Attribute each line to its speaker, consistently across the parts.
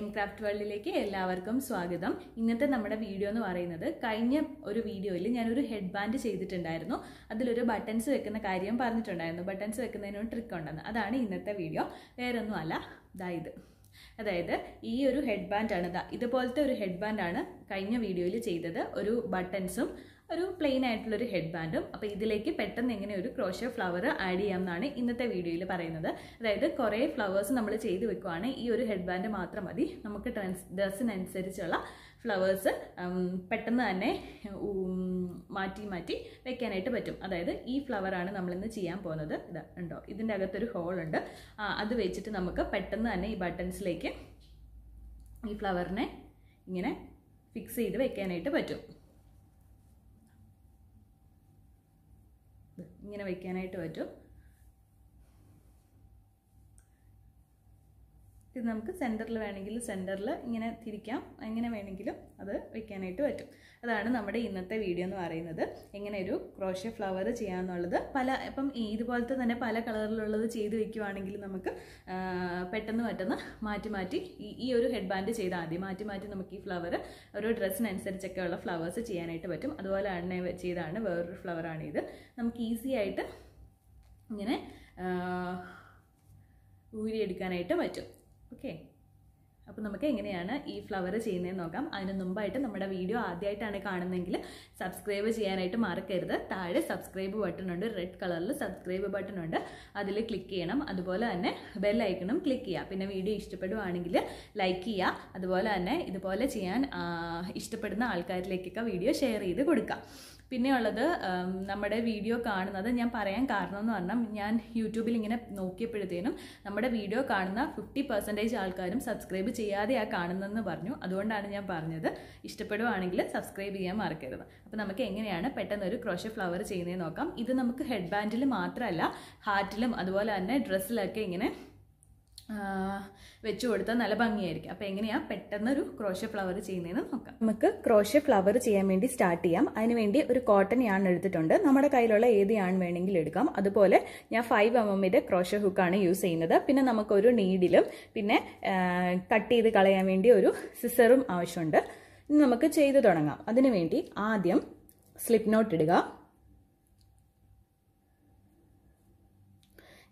Speaker 1: Craft വേൾഡിലേക്ക് എല്ലാവർക്കും സ്വാഗതം. ഇന്നത്തെ നമ്മുടെ വീഡിയോ എന്ന് പറയുന്നത് കഴിഞ്ഞ ഒരു വീഡിയോയിൽ ഞാനൊരു ഹെഡ് ബാൻഡ് ചെയ്തിട്ടുണ്ടായിരുന്നു. അതിലൊരു ബട്ടൺസ് വെക്കുന്ന കാര്യം പറഞ്ഞിട്ടുണ്ടായിരുന്നു. ബട്ടൺസ് വെക്കുന്നതിനൊരു ട്രിക്ക് ഉണ്ടെന്ന്. അതാണ് ഇന്നത്തെ വീഡിയോ. വേറൊന്നുമല്ല, ഇത് അതായത് ഈ ഒരു ഹെഡ് ബാൻഡാണ്. ഇതുപോലത്തെ ഒരു ഹെഡ് ബാൻഡാണ് കഴിഞ്ഞ വീഡിയോയിൽ ചെയ്തത്. ഒരു ബട്ടൺസും ഒരു പ്ലെയിൻ ആയിട്ടുള്ളൊരു ഹെഡ് ബാൻഡും. അപ്പോൾ ഇതിലേക്ക് പെട്ടെന്ന് എങ്ങനെ ഒരു ക്രോഷേ ഫ്ലവർ ആഡ് ചെയ്യാമെന്നാണ് ഇന്നത്തെ വീഡിയോയിൽ പറയുന്നത്. അതായത് കുറേ ഫ്ലവേഴ്സ് നമ്മൾ ചെയ്ത് വെക്കുവാണ്. ഈ ഒരു ഹെഡ് ബാൻഡ് മാത്രം മതി. നമുക്ക് ഡ്രസ്സിനനുസരിച്ചുള്ള ഫ്ലവേഴ്സ് പെട്ടെന്ന് തന്നെ മാറ്റി മാറ്റി വെക്കാനായിട്ട് പറ്റും. അതായത് ഈ ഫ്ലവറാണ് നമ്മളിന്ന് ചെയ്യാൻ പോകുന്നത്. ഇത് ഉണ്ടോ, ഇതിൻ്റെ അകത്തൊരു ഹോളുണ്ട്. അത് വെച്ചിട്ട് നമുക്ക് പെട്ടെന്ന് തന്നെ ഈ ബട്ടൺസിലേക്ക് ഈ ഫ്ലവറിനെ ഇങ്ങനെ ഫിക്സ് ചെയ്ത് വെക്കാനായിട്ട് പറ്റും. ഇങ്ങനെ വെക്കാനായിട്ട് പറ്റും. ഇത് നമുക്ക് സെൻറ്ററിൽ വേണമെങ്കിൽ സെൻറ്ററിൽ ഇങ്ങനെ തിരിക്കാം, എങ്ങനെ വേണമെങ്കിലും അത് വെക്കാനായിട്ട് പറ്റും. അതാണ് നമ്മുടെ ഇന്നത്തെ വീഡിയോ എന്ന് പറയുന്നത്. എങ്ങനെ ഒരു ക്രോഷേ ഫ്ലവർ ചെയ്യാമെന്നുള്ളത്. ഇപ്പം ഇതുപോലത്തെ തന്നെ പല കളറിലുള്ളത് ചെയ്ത് വെക്കുവാണെങ്കിൽ നമുക്ക് പെട്ടെന്ന് മാറ്റി മാറ്റി ഈ ഒരു ഹെഡ് ബാൻഡ് ചെയ്താൽ മതി. മാറ്റി മാറ്റി നമുക്ക് ഈ ഫ്ലവർ ഓരോ ഡ്രസ്സിനനുസരിച്ചൊക്കെയുള്ള ഫ്ലവേഴ്സ് ചെയ്യാനായിട്ട് പറ്റും. അതുപോലെ തന്നെ ചെയ്താണ് വേറൊരു ഫ്ലവറാണിത്. നമുക്ക് ഈസി ആയിട്ട് ഇങ്ങനെ ഊരിയെടുക്കാനായിട്ട് പറ്റും. ഓക്കെ, അപ്പോൾ നമുക്ക് എങ്ങനെയാണ് ഈ ഫ്ലവർ ചെയ്യുന്നതെന്ന് നോക്കാം. അതിന് മുമ്പായിട്ട് നമ്മുടെ വീഡിയോ ആദ്യമായിട്ടാണ് കാണുന്നതെങ്കിൽ സബ്സ്ക്രൈബ് ചെയ്യാനായിട്ട് മറക്കരുത്. താഴെ സബ്സ്ക്രൈബ് ബട്ടൺ ഉണ്ട്, റെഡ് കളറിൽ സബ്സ്ക്രൈബ് ബട്ടൺ ഉണ്ട്. അതിൽ ക്ലിക്ക് ചെയ്യണം. അതുപോലെ തന്നെ ബെൽ ഐക്കണും ക്ലിക്ക് ചെയ്യുക. പിന്നെ വീഡിയോ ഇഷ്ടപ്പെടുവാണെങ്കിൽ ലൈക്ക് ചെയ്യുക. അതുപോലെ തന്നെ ഇതുപോലെ ചെയ്യാൻ ഇഷ്ടപ്പെടുന്ന ആൾക്കാരിലേക്കൊക്കെ വീഡിയോ ഷെയർ ചെയ്ത് കൊടുക്കാം. പിന്നെയുള്ളത്, നമ്മുടെ വീഡിയോ കാണുന്നത് ഞാൻ പറയാൻ കാരണം എന്ന് പറഞ്ഞാൽ, ഞാൻ യൂട്യൂബിൽ ഇങ്ങനെ നോക്കിയപ്പോഴത്തേനും നമ്മുടെ വീഡിയോ കാണുന്ന 50% ആൾക്കാരും സബ്സ്ക്രൈബ് ചെയ്യാതെയാണ് കാണുന്നതെന്ന് പറഞ്ഞു. അതുകൊണ്ടാണ് ഞാൻ പറഞ്ഞത്. ഇഷ്ടപ്പെടുവാണെങ്കിൽ സബ്സ്ക്രൈബ് ചെയ്യാൻ മറക്കരുത്. അപ്പോൾ നമുക്ക് എങ്ങനെയാണ് പെട്ടെന്ന് ഒരു ക്രോഷേ ഫ്ലവർ ചെയ്യുന്നതെന്ന് നോക്കാം. ഇത് നമുക്ക് ഹെഡ് ബാൻഡിൽ മാത്രമല്ല, ഹാർട്ടിലും അതുപോലെ തന്നെ ഡ്രസ്സിലൊക്കെ ഇങ്ങനെ വെച്ചു കൊടുത്താൽ നല്ല ഭംഗിയായിരിക്കും. അപ്പോൾ എങ്ങനെയാണ് പെട്ടെന്ന് ഒരു ക്രോഷേ ഫ്ലവർ ചെയ്യുന്നതെന്ന് നോക്കാം. നമുക്ക് ക്രോഷേ ഫ്ലവർ ചെയ്യാൻ വേണ്ടി സ്റ്റാർട്ട് ചെയ്യാം. അതിനുവേണ്ടി ഒരു കോട്ടൺ യാൺ എടുത്തിട്ടുണ്ട്. നമ്മുടെ കയ്യിലുള്ള ഏത് യാൺ വേണമെങ്കിലും എടുക്കാം. അതുപോലെ ഞാൻ 5mm ക്രോഷേ ഹുക്കാണ് യൂസ് ചെയ്യുന്നത്. പിന്നെ നമുക്കൊരു നീഡിലും പിന്നെ കട്ട് ചെയ്ത് കളയാൻ വേണ്ടി ഒരു സിസറും ആവശ്യമുണ്ട്. ഇനി നമുക്ക് ചെയ്തു തുടങ്ങാം. അതിനുവേണ്ടി ആദ്യം സ്ലിപ്പ് നോട്ട് ഇടുക.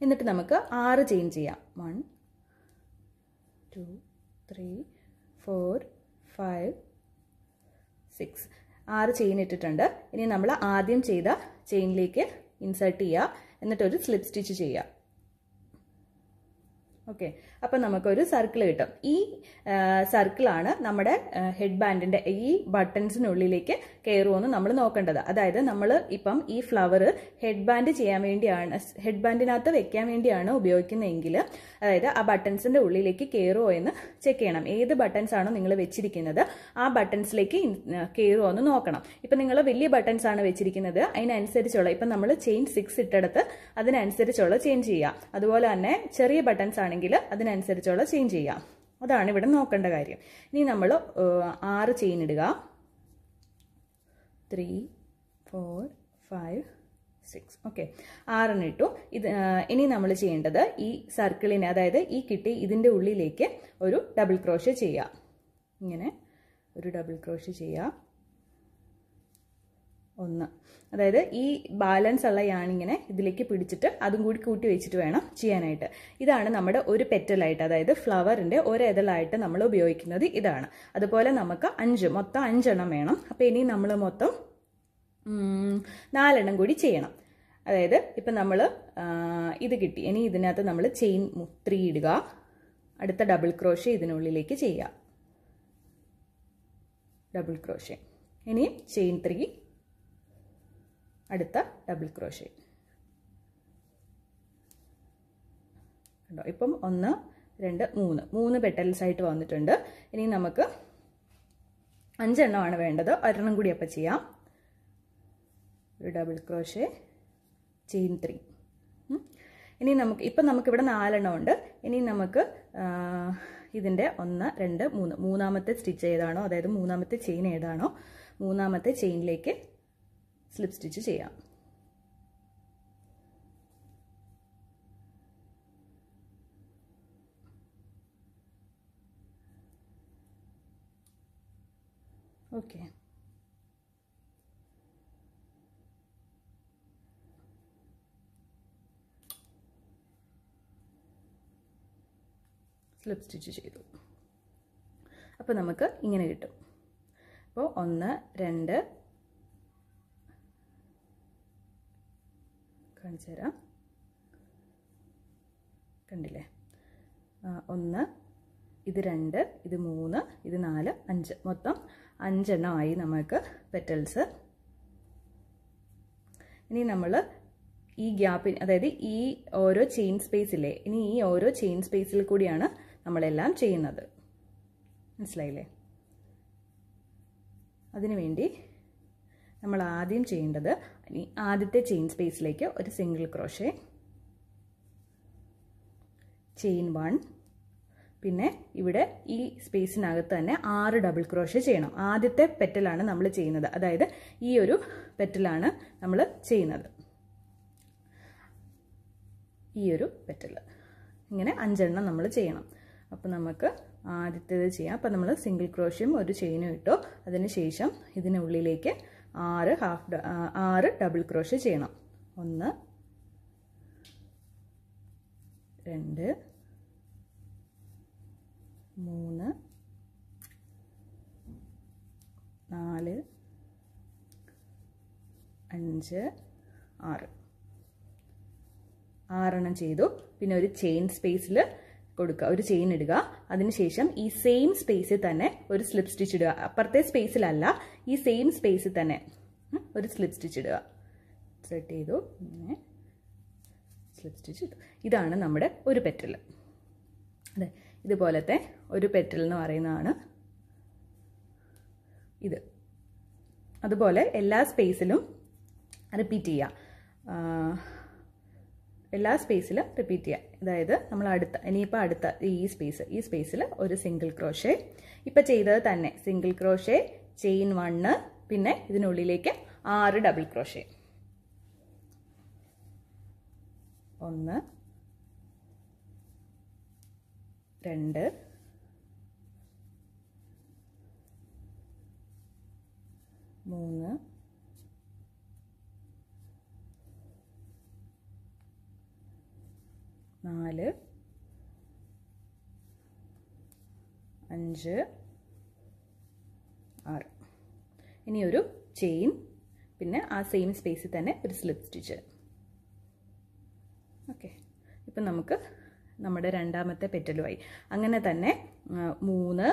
Speaker 1: എന്നിട്ട് നമുക്ക് 6 ചെയിൻ ചെയ്യാം. 1 2 3 4 5 6 6 ചെയിൻ ഇട്ടിട്ടുണ്ട്. ഇനി നമ്മൾ ആദ്യം ചെയ്ത ചെയിനിലേക്ക് ഇൻസേർട്ട് ചെയ്യുക. എന്നിട്ടൊരു സ്ലിപ്പ് സ്റ്റിച്ച് ചെയ്യുക. ഓക്കെ, അപ്പം നമുക്കൊരു സർക്കിൾ കിട്ടും. ഈ സർക്കിളാണ് നമ്മുടെ ഹെഡ് ബാൻഡിൻ്റെ ഈ ബട്ടൺസിനുള്ളിലേക്ക് കയറുമെന്ന് നമ്മൾ നോക്കേണ്ടത്. അതായത് നമ്മൾ ഇപ്പം ഈ ഫ്ലവർ ഹെഡ് ബാൻഡ് ചെയ്യാൻ വേണ്ടിയാണ്, ഹെഡ് ബാൻഡിനകത്ത് വെക്കാൻ വേണ്ടിയാണ് ഉപയോഗിക്കുന്നതെങ്കിൽ, അതായത് ആ ബട്ടൺസിൻ്റെ ഉള്ളിലേക്ക് കയറുമോ എന്ന് ചെക്ക് ചെയ്യണം. ഏത് ബട്ടൺസ് ആണോ നിങ്ങൾ വെച്ചിരിക്കുന്നത് ആ ബട്ടൺസിലേക്ക് കയറുമോ എന്ന് നോക്കണം. ഇപ്പം നിങ്ങൾ വലിയ ബട്ടൺസ് ആണ് വെച്ചിരിക്കുന്നത്, അതിനനുസരിച്ചുള്ള, ഇപ്പം നമ്മൾ ചെയിൻ 6 ഇട്ടെടുത്ത് അതിനനുസരിച്ചുള്ള ചെയിൻ ചെയ്യുക. അതുപോലെ തന്നെ ചെറിയ ബട്ടൺസ് ആണെങ്കിൽ അതിനനുസരിച്ചുള്ള ചെയിൻ ചെയ്യാം. അതാണ് ഇവിടെ നോക്കേണ്ട കാര്യം. ഇനി നമ്മൾ 6 ചെയിൻ ഇടുക. 3 4 5 6 ഓക്കെ, 6 ഇട്ടു. ഇനി നമ്മൾ ചെയ്യേണ്ടത് ഈ സർക്കിളിനെ, അതായത് ഈ കിട്ടി ഇതിൻ്റെ ഉള്ളിലേക്ക് ഒരു ഡബിൾ ക്രോഷേ ചെയ്യുക. ഇങ്ങനെ ഒരു ഡബിൾ ക്രോഷേ ചെയ്യുക. 1, അതായത് ഈ ബാലൻസ് ഉള്ള യാണിങ്ങനെ ഇതിലേക്ക് പിടിച്ചിട്ട് അതും കൂടി കൂട്ടി വെച്ചിട്ട് വേണം ചെയ്യാനായിട്ട്. ഇതാണ് നമ്മുടെ ഒരു പെറ്റലായിട്ട്, അതായത് ഫ്ലവറിൻ്റെ ഒരെതളായിട്ട് നമ്മൾ ഉപയോഗിക്കുന്നത് ഇതാണ്. അതുപോലെ നമുക്ക് മൊത്തം 5 എണ്ണം വേണം. അപ്പോൾ ഇനി നമ്മൾ മൊത്തം 4 എണ്ണം കൂടി ചെയ്യണം. അതായത് ഇപ്പം നമ്മൾ ഇത് കിട്ടി. ഇനി ഇതിനകത്ത് നമ്മൾ ചെയിൻ 3 ഇടുക. അടുത്ത ഡബിൾ ക്രോഷേ ഇതിനുള്ളിലേക്ക് ചെയ്യുക. Double crochet. ഇനി ചെയിൻ 3, അടുത്ത ഡബിൾ ക്രോഷേ. കണ്ടോ, ഇപ്പം 1 2 3 പെറ്റൽസ് ആയിട്ട് വന്നിട്ടുണ്ട്. ഇനി നമുക്ക് 5 എണ്ണമാണ് വേണ്ടത്. ഒരെണ്ണം കൂടി അപ്പം ചെയ്യാം. ഒരു ഡബിൾ ക്രോഷേ, ചെയിൻ 3. ഇനി നമുക്കിവിടെ 4 എണ്ണം ഉണ്ട്. ഇനി നമുക്ക് ഇതിൻ്റെ 1 2 3 മൂന്നാമത്തെ സ്റ്റിച്ച് ഏതാണോ, അതായത് മൂന്നാമത്തെ ചെയിൻ ഏതാണോ, മൂന്നാമത്തെ ചെയിനിലേക്ക് സ്ലിപ്പ് സ്റ്റിച്ച് ചെയ്യാം. സ്ലിപ്പ് സ്റ്റിച്ച് ചെയ്തു. അപ്പോൾ നമുക്ക് ഇങ്ങനെ കിട്ടും. അപ്പോൾ 1 2 കാണിച്ചു തരാം. കണ്ടില്ലേ? 1 ഇത് 2 ഇത് 3 ഇത് 4 5 മൊത്തം 5 എണ്ണമായി നമുക്ക് പെറ്റൽസ്. ഇനി നമ്മൾ ഈ ഗ്യാപ്പിന്, അതായത് ഈ ഓരോ ചെയിൻ സ്പേസിലെ, ഇനി ഈ ഓരോ ചെയിൻ സ്പേസിൽ കൂടിയാണ് നമ്മളെല്ലാം ചെയ്യുന്നത്. മനസ്സിലായില്ലേ? അതിനുവേണ്ടി നമ്മൾ ആദ്യം ചെയ്യേണ്ടത്, ഇനി ആദ്യത്തെ ചെയിൻ സ്പേസിലേക്ക് ഒരു സിംഗിൾ ക്രോഷേ, ചെയിൻ 1, പിന്നെ ഇവിടെ ഈ സ്പേസിനകത്ത് തന്നെ 6 ഡബിൾ ക്രോഷേ ചെയ്യണം. ആദ്യത്തെ പെറ്റലാണ് നമ്മൾ ചെയ്യുന്നത്, അതായത് ഈ ഒരു പെറ്റലാണ് നമ്മൾ ചെയ്യുന്നത്, ഈ ഒരു പെറ്റൽ. ഇങ്ങനെ 5 എണ്ണം നമ്മൾ ചെയ്യണം. അപ്പോൾ നമുക്ക് ആദ്യത്തേത് ചെയ്യാം. അപ്പോൾ നമ്മൾ സിംഗിൾ ക്രോഷയും ഒരു ചെയിനും ഇട്ടു. അതിനുശേഷം ഇതിനുള്ളിലേക്ക് 6 ഡബിൾ ക്രോഷേ ചെയ്യണം. 1 2 3 4 5 6 6 ചെയ്തു. പിന്നെ ഒരു ചെയിൻ സ്പേസിൽ കൊടുക്കുക, ഒരു ചെയിൻ ഇടുക. അതിനുശേഷം ഈ സെയിം സ്പേസിൽ തന്നെ ഒരു സ്ലിപ്പ് സ്റ്റിച്ച് ഇടുക. അപ്പുറത്തെ സ്പേസിലല്ല, ഈ സെയിം സ്പേസിൽ തന്നെ ഒരു സ്ലിപ്പ് സ്റ്റിച്ച് ഇടുക. സെറ്റ് ചെയ്തു, ഇങ്ങനെ സ്ലിപ്പ് സ്റ്റിച്ച് ഇട്ടു. ഇതാണ് നമ്മുടെ ഒരു പെറ്റൽ. അതെ, ഇതുപോലത്തെ ഒരു പെറ്റൽ എന്ന് പറയുന്നതാണ് ഇത്. അതുപോലെ എല്ലാ സ്പേസിലും റിപ്പീറ്റ് ചെയ്യുക. എല്ലാ സ്പേസിലും റിപ്പീറ്റ് ചെയ്യുക. അതായത് നമ്മൾ ഇനിയിപ്പോൾ അടുത്ത ഈ സ്പേസിൽ ഒരു സിംഗിൾ ക്രോഷേ, ഇപ്പം ചെയ്തത് തന്നെ സിംഗിൾ ക്രോഷേ, ചെയിൻ 1, പിന്നെ ഇതിനുള്ളിലേക്ക് 6 ഡബിൾ ക്രോഷേ. 1 2 3 4 5 6. ഇനി ഒരു ചെയിൻ, പിന്നെ ആ സെയിം സ്പേസിൽ തന്നെ ഒരു സ്ലിപ്പ് സ്റ്റിച്ച്. ഓക്കെ, ഇപ്പം നമുക്ക് നമ്മുടെ രണ്ടാമത്തെ പെറ്റലുമായി. അങ്ങനെ തന്നെ 3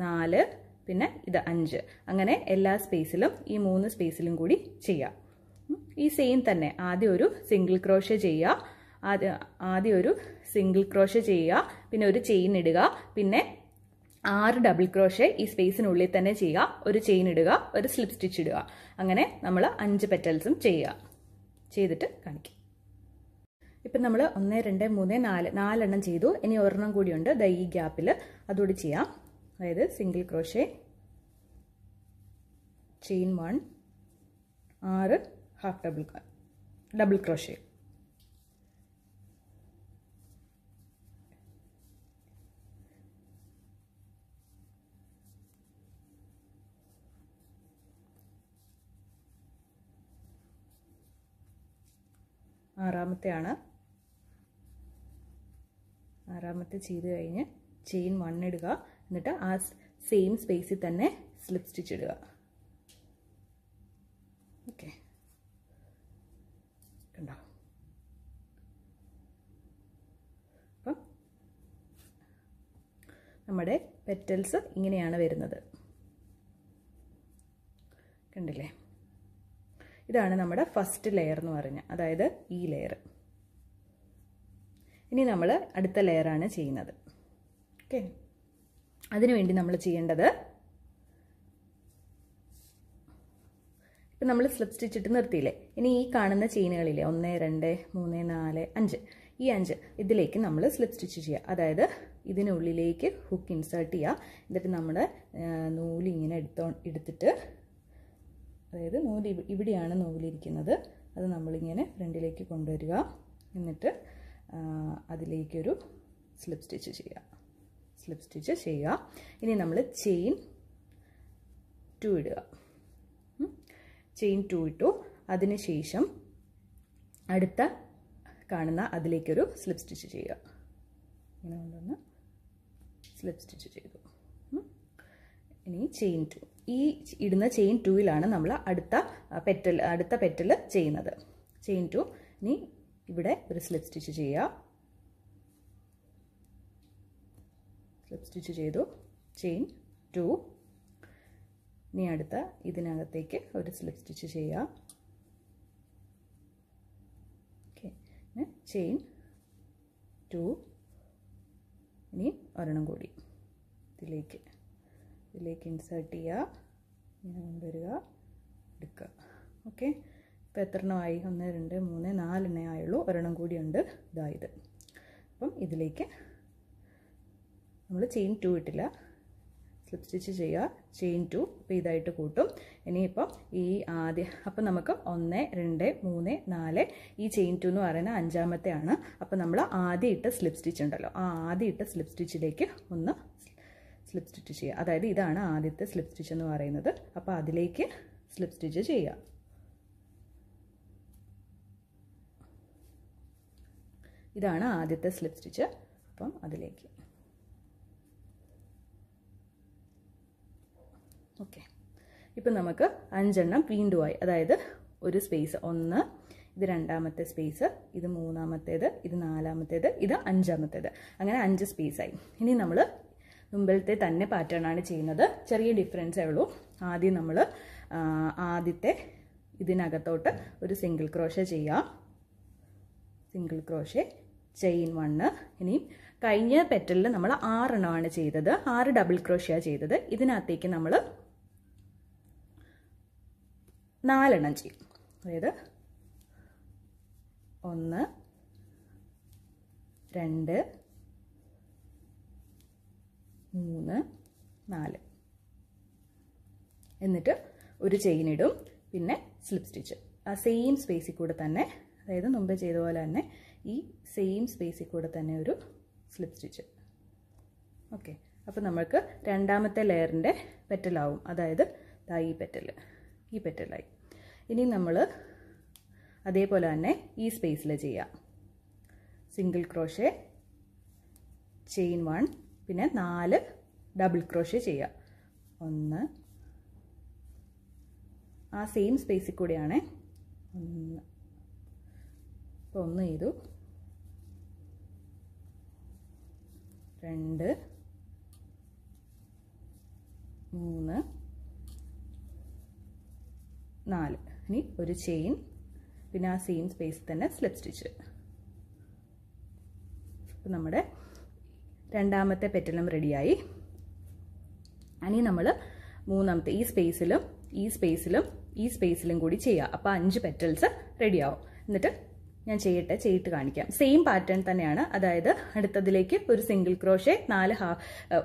Speaker 1: 4 പിന്നെ ഇത് 5, അങ്ങനെ എല്ലാ സ്പേസിലും ഈ 3 സ്പേസിലും കൂടി ചെയ്യാം. ഈ സെയിം തന്നെ ആദ്യം ഒരു സിംഗിൾ ക്രോഷേ ചെയ്യുക, ആദ്യം ഒരു സിംഗിൾ ക്രോഷേ ചെയ്യുക, പിന്നെ ഒരു ചെയിൻ ഇടുക, പിന്നെ 6 ഡബിൾ ക്രോഷേ ഈ സ്പേസിനുള്ളിൽ തന്നെ ചെയ്യുക, ഒരു ചെയിൻ ഇടുക, ഒരു സ്ലിപ്പ് സ്റ്റിച്ച് ഇടുക. അങ്ങനെ നമ്മൾ 5 പെറ്റൽസും ചെയ്യുക. ചെയ്തിട്ട് കാണിക്കാം. ഇപ്പം നമ്മൾ 1 2 3 4 എണ്ണം ചെയ്തു. ഇനി ഒരെണ്ണം കൂടിയുണ്ട്, ദാ ഈ ഗ്യാപ്പിൽ, അതുകൂടി ചെയ്യാം. അതായത് single crochet, chain 1, 6 half double crochet. ആറാമത്തെ ചെയ്ത് കഴിഞ്ഞ് ചെയിൻ 1 ഇടുക, എന്നിട്ട് ആ സെയിം സ്പേസിൽ തന്നെ സ്ലിപ്പ് സ്റ്റിച്ച് ഇടുക. ഓക്കെ, കണ്ടോ? അപ്പം നമ്മുടെ പെറ്റൽസ് ഇങ്ങനെയാണ് വരുന്നത്. കണ്ടില്ലേ? ഇതാണ് നമ്മുടെ ഫസ്റ്റ് ലെയർ എന്ന് പറഞ്ഞാൽ, അതായത് ഈ ലെയർ. ഇനി നമ്മൾ അടുത്ത ലെയറാണ് ചെയ്യുന്നത്. ഓക്കെ, അതിനുവേണ്ടി നമ്മൾ ചെയ്യേണ്ടത്, ഇപ്പം നമ്മൾ സ്ലിപ്പ് സ്റ്റിച്ച് ഇട്ട് നിർത്തിയില്ലേ, ഇനി ഈ കാണുന്ന ചെയിനുകളില്ലേ 1 2 3 4 5, ഈ 5 ഇതിലേക്ക് നമ്മൾ സ്ലിപ്പ് സ്റ്റിച്ച് ചെയ്യുക. അതായത് ഇതിനുള്ളിലേക്ക് ഹുക്ക് ഇൻസേർട്ട് ചെയ്യുക. എന്നിട്ട് നമ്മൾ നൂലിങ്ങനെ എടുത്തിട്ട്, അതായത് നൂല് ഇവിടെയാണ് നൂലിരിക്കുന്നത്, അത് നമ്മളിങ്ങനെ ഫ്രണ്ടിലേക്ക് കൊണ്ടുവരിക. എന്നിട്ട് അതിലേക്കൊരു സ്ലിപ്പ് സ്റ്റിച്ച് ചെയ്യുക. ഇനി നമ്മൾ ചെയിൻ 2 ഇടുക. ചെയിൻ 2 ഇട്ടു. അതിനുശേഷം അടുത്ത കാണുന്ന അതിലേക്കൊരു സ്ലിപ്പ് സ്റ്റിച്ച് ചെയ്യുക.
Speaker 2: ഇങ്ങനെ കൊണ്ടുവന്ന് സ്ലിപ്പ് സ്റ്റിച്ച് ചെയ്തു. ഇനി ചെയിൻ 2. ഈ ഇടുന്ന ചെയിൻ 2ലാണ് നമ്മൾ അടുത്ത പെറ്റൽ ചെയ്യുന്നത്. ചെയിൻ 2. ഇനി ഇവിടെ ഒരു സ്ലിപ്പ് സ്റ്റിച്ച് ചെയ്യുക. സ്ലിപ്പ് സ്റ്റിച്ച് ചെയ്തു. ചെയിൻ 2. ഇനി അടുത്ത ഇതിനകത്തേക്ക് ഒരു സ്ലിപ്പ് സ്റ്റിച്ച് ചെയ്യുക. Okay, chain 2. ഇനി ഒരെണ്ണം കൂടി ഇതിലേക്ക് ഇൻസേർട്ട് ചെയ്യുക. ഇങ്ങനെ കൊണ്ടുവരിക, എടുക്കുക. ഓക്കെ, ഇപ്പോൾ എത്ര എണ്ണമായി? 1 2 3 4 എണ്ണേ ആയുള്ളൂ. ഒരെണ്ണം കൂടിയുണ്ട്, ഇതായത്. അപ്പം ഇതിലേക്ക് നമ്മൾ ചെയിൻ 2 ഇട്ടില്ല, സ്ലിപ്പ് സ്റ്റിച്ച് ചെയ്യുക. ചെയിൻ 2 ഇപ്പോൾ ഇതായിട്ട് കൂട്ടും. ഇനിയിപ്പം ഈ അപ്പം നമുക്ക് 1 2 3 4 ഈ ചെയിൻ 2 എന്ന് പറയുന്ന 5ാമത്തെ ആണ്. അപ്പം നമ്മൾ ആദ്യം ഇട്ട സ്ലിപ്പ് സ്റ്റിച്ച് ഉണ്ടല്ലോ, ആ ആദ്യം ഇട്ട സ്ലിപ്പ് സ്റ്റിച്ചിലേക്ക് ഒന്ന് സ്ലിപ്പ് സ്റ്റിച്ച് ചെയ്യുക. അതായത് ഇതാണ് ആദ്യത്തെ സ്ലിപ്പ് സ്റ്റിച്ച് എന്ന് പറയുന്നത്. അപ്പോൾ അതിലേക്ക് സ്ലിപ്പ് സ്റ്റിച്ച് ചെയ്യുക. ഇതാണ് ആദ്യത്തെ സ്ലിപ്പ് സ്റ്റിച്ച്. അപ്പം അതിലേക്ക് ഓക്കെ. ഇപ്പം നമുക്ക് 5 എണ്ണം വീണ്ടും ആയി. അതായത് ഒരു സ്പേസ് 1, ഇത് 2ാമത്തെ സ്പേസ്, ഇത് 3ാമത്തേത്, ഇത് 4ാമത്തേത്, ഇത് 5ാമത്തേത്. അങ്ങനെ 5 സ്പേസായി. ഇനി നമ്മൾ മുമ്പിലത്തെ തന്നെ പാറ്റേൺ ആണ് ചെയ്യുന്നത്. ചെറിയ ഡിഫറൻസേ ഉള്ളൂ. ആദ്യം നമ്മൾ ആദ്യത്തെ ഇതിനകത്തോട്ട് ഒരു സിംഗിൾ ക്രോഷേ ചെയ്യുക. Single crochet, chain 1. ഇനി കഴിഞ്ഞ പെറ്റലിൽ നമ്മൾ 6 എണ്ണമാണ് ചെയ്തത്, 6 ഡബിൾ ക്രോഷയാണ് ചെയ്തത്. ഇതിനകത്തേക്ക് നമ്മൾ 4 എണ്ണം ചെയ്യും. അതായത് 1 2 3 4. എന്നിട്ട് ഒരു ചെയിൻ ഇടും, പിന്നെ സ്ലിപ്പ് സ്റ്റിച്ച് ആ സെയിം സ്പേസിൽ കൂടെ തന്നെ, അതായത് മുമ്പ് ചെയ്ത പോലെ തന്നെ ഈ സെയിം സ്പേസിൽ കൂടെ തന്നെ ഒരു സ്ലിപ്പ് സ്റ്റിച്ച്. ഓക്കെ, അപ്പോൾ നമുക്ക് 2ാമത്തെ ലെയറിൻ്റെ പെറ്റലാവും. അതായത് ഈ പെറ്റലായി. ഇനി നമ്മൾ അതേപോലെ തന്നെ ഈ സ്പേസിൽ ചെയ്യാം. സിംഗിൾ ക്രോഷേ, ചെയിൻ 1, പിന്നെ 4 ഡബിൾ ക്രോഷേ ചെയ്യുക. 1 ആ സെയിം സ്പേസിൽ കൂടെയാണ്. 1 ഇപ്പോൾ 1 ചെയ്തു, 2 3 4. ഇനി ഒരു ചെയിൻ, പിന്നെ ആ സെയിം സ്പേസിൽ തന്നെ സ്ലിപ്പ് സ്റ്റിച്ച്. അപ്പോൾ നമ്മുടെ 2ാമത്തെ പെറ്റലും റെഡിയായി. ഇനി നമ്മൾ 3ാമത്തെ ഈ സ്പേസിലും കൂടി ചെയ്യുക. അപ്പോൾ 5 പെറ്റൽസ് റെഡിയാവും. എന്നിട്ട് ഞാൻ ചെയ്തിട്ട് കാണിക്കാം. സെയിം പാറ്റേൺ തന്നെയാണ്. അതായത് അടുത്തതിലേക്ക് ഒരു സിംഗിൾ ക്രോഷേ, 4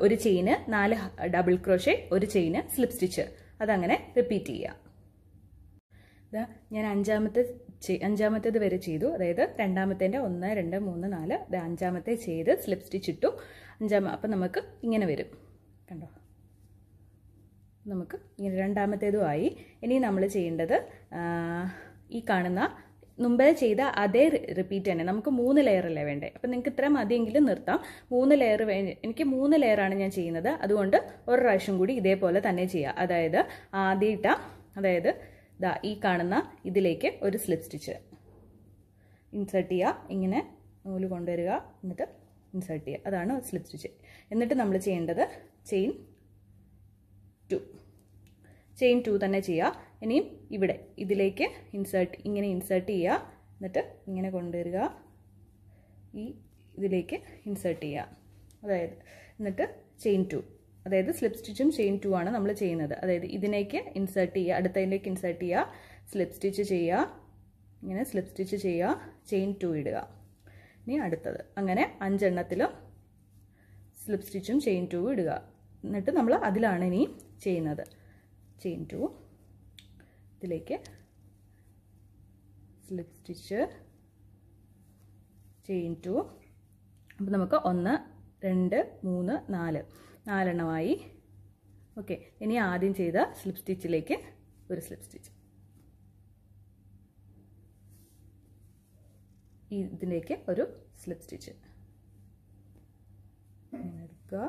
Speaker 2: ഒരു ചെയിന്, 4 ഡബിൾ ക്രോഷേ, ഒരു ചെയിന്, സ്ലിപ്പ് സ്റ്റിച്ച്. അതങ്ങനെ റിപ്പീറ്റ് ചെയ്യുക. ഇതാ ഞാൻ 5ാമത്തേത് വരെ ചെയ്തു. അതായത് 2ാമത്തേൻ്റെ 1 2 3 4, 5ാമത്തെ ചെയ്ത് സ്ലിപ്പ് സ്റ്റിച്ച് ഇട്ടു. അപ്പം നമുക്ക് ഇങ്ങനെ വരും, കണ്ടോ? നമുക്ക് ഇങ്ങനെ 2ാമത്തേതും ആയി. ഇനി നമ്മൾ ചെയ്യേണ്ടത് ഈ കാണുന്ന മുമ്പേ ചെയ്ത അതേ റിപ്പീറ്റ് തന്നെ. നമുക്ക് 3 ലെയറല്ലേ വേണ്ടേ? അപ്പം നിങ്ങൾക്ക് ഇത്ര മതിയെങ്കിലും നിർത്താം. 3 ലെയർ എനിക്ക് 3 ലെയറാണ് ഞാൻ ചെയ്യുന്നത്. അതുകൊണ്ട് ഒരു പ്രാവശ്യം കൂടി ഇതേപോലെ തന്നെ ചെയ്യുക. അതായത് അതായത് ഈ കാണുന്ന ഇതിലേക്ക് ഒരു സ്ലിപ്പ് സ്റ്റിച്ച് ഇൻസേർട്ട് ചെയ്യുക. ഇങ്ങനെ നൂല് കൊണ്ടുവരിക, എന്നിട്ട് ഇൻസേർട്ട് ചെയ്യുക. അതാണ് സ്ലിപ്പ് സ്റ്റിച്ച്. എന്നിട്ട് നമ്മൾ ചെയ്യേണ്ടത് ചെയിൻ 2 തന്നെ ചെയ്യുക. ഇനിയും ഇവിടെ ഇതിലേക്ക് ഇങ്ങനെ ഇൻസേർട്ട് ചെയ്യുക. എന്നിട്ട് ഇങ്ങനെ കൊണ്ടുവരിക, ഇതിലേക്ക് ഇൻസേർട്ട് ചെയ്യുക. അതായത് എന്നിട്ട് ചെയിൻ 2, അതായത് സ്ലിപ്പ് സ്റ്റിച്ചും ചെയിൻ 2 ആണ് നമ്മൾ ചെയ്യുന്നത്. അതായത് ഇതിലേക്ക് ഇൻസേർട്ട് ചെയ്യുക, അടുത്തതിലേക്ക് ഇൻസേർട്ട് ചെയ്യുക, സ്ലിപ്പ് സ്റ്റിച്ച് ചെയ്യുക, ഇങ്ങനെ സ്ലിപ്പ് സ്റ്റിച്ച് ചെയ്യുക, ചെയിൻ 2 ഇടുക. ഇനി അടുത്തത് അങ്ങനെ 5 എണ്ണത്തിലും സ്ലിപ്പ് സ്റ്റിച്ചും ചെയിൻ 2 ഇടുക. എന്നിട്ട് നമ്മൾ അതിലാണ് ഇനി ചെയ്യുന്നത്. ചെയിൻ 2, ഇതിലേക്ക് സ്ലിപ്പ് സ്റ്റിച്ച്, ചെയിൻ 2. അപ്പോൾ നമുക്ക് 1 2 3 4 എണ്ണമായി. ഓക്കെ, ഇനി ആദ്യം ചെയ്ത സ്ലിപ്പ് സ്റ്റിച്ചിലേക്ക് ഒരു സ്ലിപ്പ് സ്റ്റിച്ച്, ഇതിലേക്ക് ഒരു സ്ലിപ്പ് സ്റ്റിച്ച്. ഇങ്ങനെ എടുക്കുക,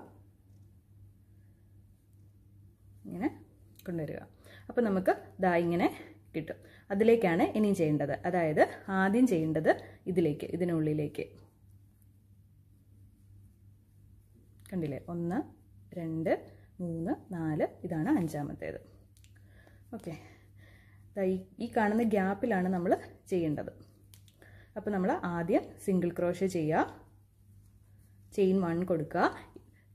Speaker 2: ഇങ്ങനെ കൊണ്ടുവരിക. അപ്പോൾ നമുക്ക് ദാ ഇങ്ങനെ കിട്ടും. അതിലേക്കാണ് ഇനിയും ചെയ്യേണ്ടത്. അതായത് ആദ്യം ചെയ്യേണ്ടത് ഇതിലേക്ക്, ഇതിനുള്ളിലേക്ക് കണ്ടില്ലേ, 1 2 3 4, ഇതാണ് അഞ്ചാമത്തേത്. ഓക്കെ, ഈ കാണുന്ന ഗ്യാപ്പിലാണ് നമ്മൾ ചെയ്യേണ്ടത്. അപ്പോൾ നമ്മൾ ആദ്യം സിംഗിൾ ക്രോഷേ ചെയ്യുക, ചെയിൻ 1 കൊടുക്കുക.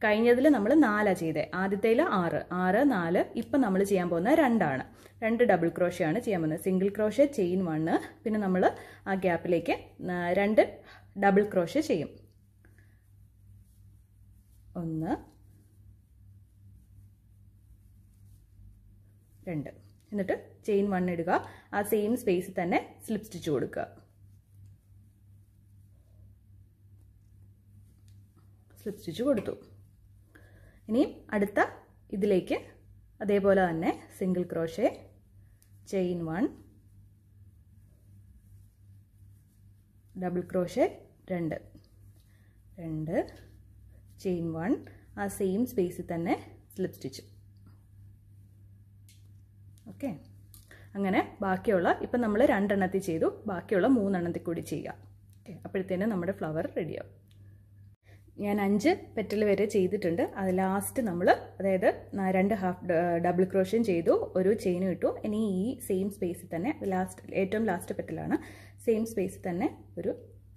Speaker 2: കഴിഞ്ഞതിൽ നമ്മൾ 4 ചെയ്തേ, ആദ്യത്തേൽ 6 6 4, ഇപ്പം നമ്മൾ ചെയ്യാൻ പോകുന്നത് 2 2 ഡബിൾ ക്രോഷേ ആണ് ചെയ്യാൻ പോകുന്നത്. സിംഗിൾ ക്രോഷേ, ചെയിൻ 1, പിന്നെ നമ്മൾ ആ ഗ്യാപ്പിലേക്ക് 2 ഡബിൾ ക്രോഷേ ചെയ്യും. 1 2, എന്നിട്ട് ചെയിൻ 1 ഇടുക. ആ സെയിം സ്പേസിൽ തന്നെ സ്ലിപ്പ് സ്റ്റിച്ച് കൊടുക്കുക. സ്ലിപ്പ് സ്റ്റിച്ച് കൊടുത്തു. ഇനിയും അടുത്ത ഇതിലേക്ക് അതേപോലെ തന്നെ single crochet, chain 1, double crochet 2 2, chain 1, ആ സെയിം സ്പേസിൽ തന്നെ സ്ലിപ്പ് സ്റ്റിച്ച്. ഓക്കെ, അങ്ങനെ ബാക്കിയുള്ള, ഇപ്പം നമ്മൾ 2 എണ്ണത്തിൽ ചെയ്തു, ബാക്കിയുള്ള 3 എണ്ണത്തിൽ കൂടി ചെയ്യാം. ഓക്കെ, അപ്പോഴത്തേനും നമ്മുടെ ഫ്ലവർ റെഡിയാവും. ഞാൻ 5 പെറ്റൽ വരെ ചെയ്തിട്ടുണ്ട്. അത് ലാസ്റ്റ് നമ്മൾ, അതായത് 2 ഹാഫ് ഡബിൾ ക്രോഷയും ചെയ്തു, ഒരു ചെയിനും ഇട്ടു. ഇനി ഈ സെയിം സ്പേസിൽ തന്നെ ലാസ്റ്റ്, ഏറ്റവും ലാസ്റ്റ് പെറ്റലാണ്, സെയിം സ്പേസിൽ തന്നെ ഒരു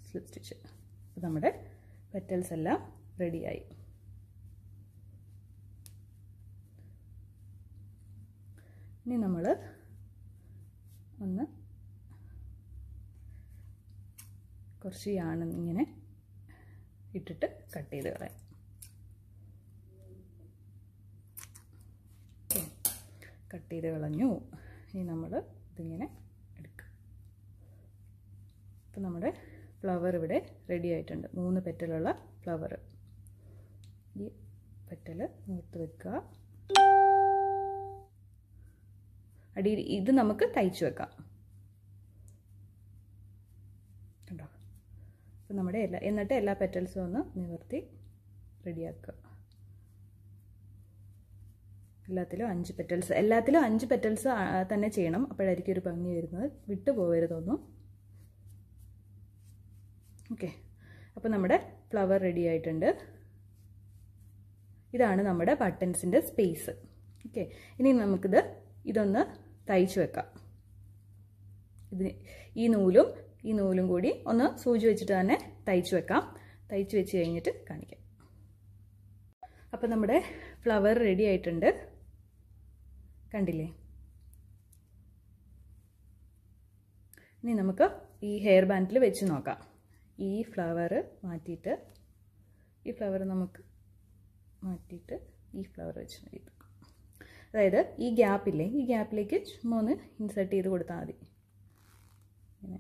Speaker 2: സ്ലിപ്പ് സ്റ്റിച്ച്. അപ്പോൾ നമ്മുടെ പെറ്റൽസ് എല്ലാം റെഡിയായി. ഇനി നമ്മൾ ഒന്ന് കുറച്ച് യാണ് ഇങ്ങനെ ഇട്ടിട്ട് കട്ട് ചെയ്ത് കളയാം. കട്ട് ചെയ്ത് കളഞ്ഞു. ഇനി നമ്മൾ ഇതിങ്ങനെ എടുക്കുക. അപ്പോൾ നമ്മുടെ ഫ്ലവർ ഇവിടെ റെഡി ആയിട്ടുണ്ട്. 3 പെറ്റലുള്ള ഫ്ലവർ. ഈ പെറ്റൽ നൂത്ത് വെക്കുക. അടിയിൽ ഇത് നമുക്ക് തയ്ച്ചു വെക്കാം. കണ്ടോ? അപ്പോൾ നമ്മുടെ എന്നിട്ട് എല്ലാ പെറ്റൽസും ഒന്ന് നിവർത്തി റെഡിയാക്കുക. എല്ലാത്തിലും 5 പെറ്റൽസ്, എല്ലാത്തിലും 5 പെറ്റൽസ് തന്നെ ചെയ്യണം. അപ്പോഴായിരിക്കും ഒരു ഭംഗി വരുന്നത്. വിട്ടു പോകരുതൊന്നും. ഓക്കെ, അപ്പോൾ നമ്മുടെ ഫ്ലവർ റെഡി ആയിട്ടുണ്ട്. ഇതാണ് നമ്മുടെ ബട്ടൺസിൻ്റെ സ്പേസ്. ഓക്കെ, ഇനി ഇതൊന്ന് തയ്ച്ചു വെക്കാം. ഈ നൂലും കൂടി ഒന്ന് സൂചി വെച്ചിട്ട് തന്നെ തയ്ച്ചു വെക്കാം. തയ്ച്ചു വെച്ച് കഴിഞ്ഞിട്ട് കാണിക്കാം. അപ്പോൾ നമ്മുടെ ഫ്ലവർ റെഡി ആയിട്ടുണ്ട്. കണ്ടില്ലേ? ഇനി നമുക്ക് ഈ ഹെയർ ബാൻഡിൽ വെച്ച് നോക്കാം. ഈ ഫ്ലവർ മാറ്റിയിട്ട്, ഈ ഫ്ലവർ നമുക്ക് മാറ്റിയിട്ട് ഈ ഫ്ലവർ വെച്ച് മതി. അതായത് ഈ ഗ്യാപ്പില്ലേ, ഈ ഗ്യാപ്പിലേക്ക് ചുമ്മാ ഒന്ന് ഇൻസേർട്ട് ചെയ്ത് കൊടുത്താൽ മതി. ഇങ്ങനെ,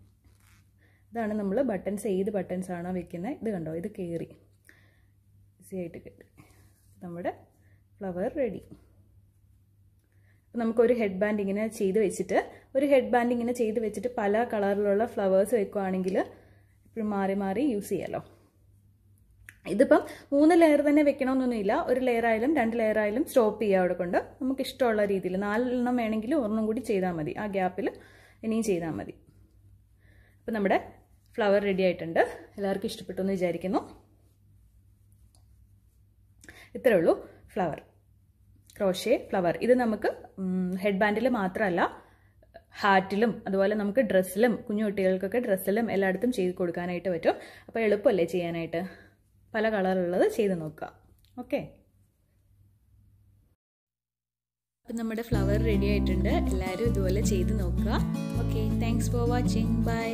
Speaker 2: ഇതാണ് നമ്മൾ ബട്ടൺസ്, ഏത് ബട്ടൺസ് ആണോ വെക്കുന്നത്. ഇത് കണ്ടോ, ഇത് കയറി ഈസി ആയിട്ട് കയറി. നമ്മുടെ ഫ്ലവർ റെഡി. അപ്പോൾ നമുക്കൊരു ഹെഡ് ബാൻഡ് ഇങ്ങനെ ചെയ്ത് വെച്ചിട്ട് പല കളറിലുള്ള ഫ്ലവേഴ്സ് വെക്കുകയാണെങ്കിൽ എപ്പോഴും മാറി മാറി യൂസ് ചെയ്യാമല്ലോ. ഇതിപ്പം 3 ലെയർ തന്നെ വെക്കണമെന്നൊന്നുമില്ല. ഒരു ലെയർ ആയാലും 2 ലെയർ ആയാലും സ്റ്റോപ്പ് ചെയ്യുക. അവിടെ കൊണ്ട് നമുക്ക് ഇഷ്ടമുള്ള രീതിയിൽ 4 എണ്ണം വേണമെങ്കിൽ 1 കൂടി ചെയ്താൽ മതി. ആ ഗ്യാപ്പിൽ ഇനിയും ചെയ്താൽ മതി. അപ്പം നമ്മുടെ ഫ്ലവർ റെഡി ആയിട്ടുണ്ട്. എല്ലാവർക്കും ഇഷ്ടപ്പെട്ടു എന്ന് വിചാരിക്കുന്നു. ഇത്രേ ഉള്ളൂ ഫ്ലവർ, ക്രോഷേ ഫ്ലവർ. ഇത് നമുക്ക് ഹെഡ് ബാൻഡിൽ മാത്രമല്ല, ഹാറ്റിലും അതുപോലെ നമുക്ക് ഡ്രസ്സിലും, കുഞ്ഞു കുട്ടികൾക്കൊക്കെ ഡ്രസ്സിലും എല്ലായിടത്തും ചെയ്ത് കൊടുക്കാനായിട്ട് പറ്റും. അപ്പോൾ എളുപ്പമല്ലേ ചെയ്യാനായിട്ട്? പല കളറുള്ളത് ചെയ്ത് നോക്കുക. ഓക്കെ, അപ്പം നമ്മുടെ ഫ്ലവർ റെഡി ആയിട്ടുണ്ട്. എല്ലാവരും ഇതുപോലെ ചെയ്ത് നോക്കുക. Okay, thanks for watching. By.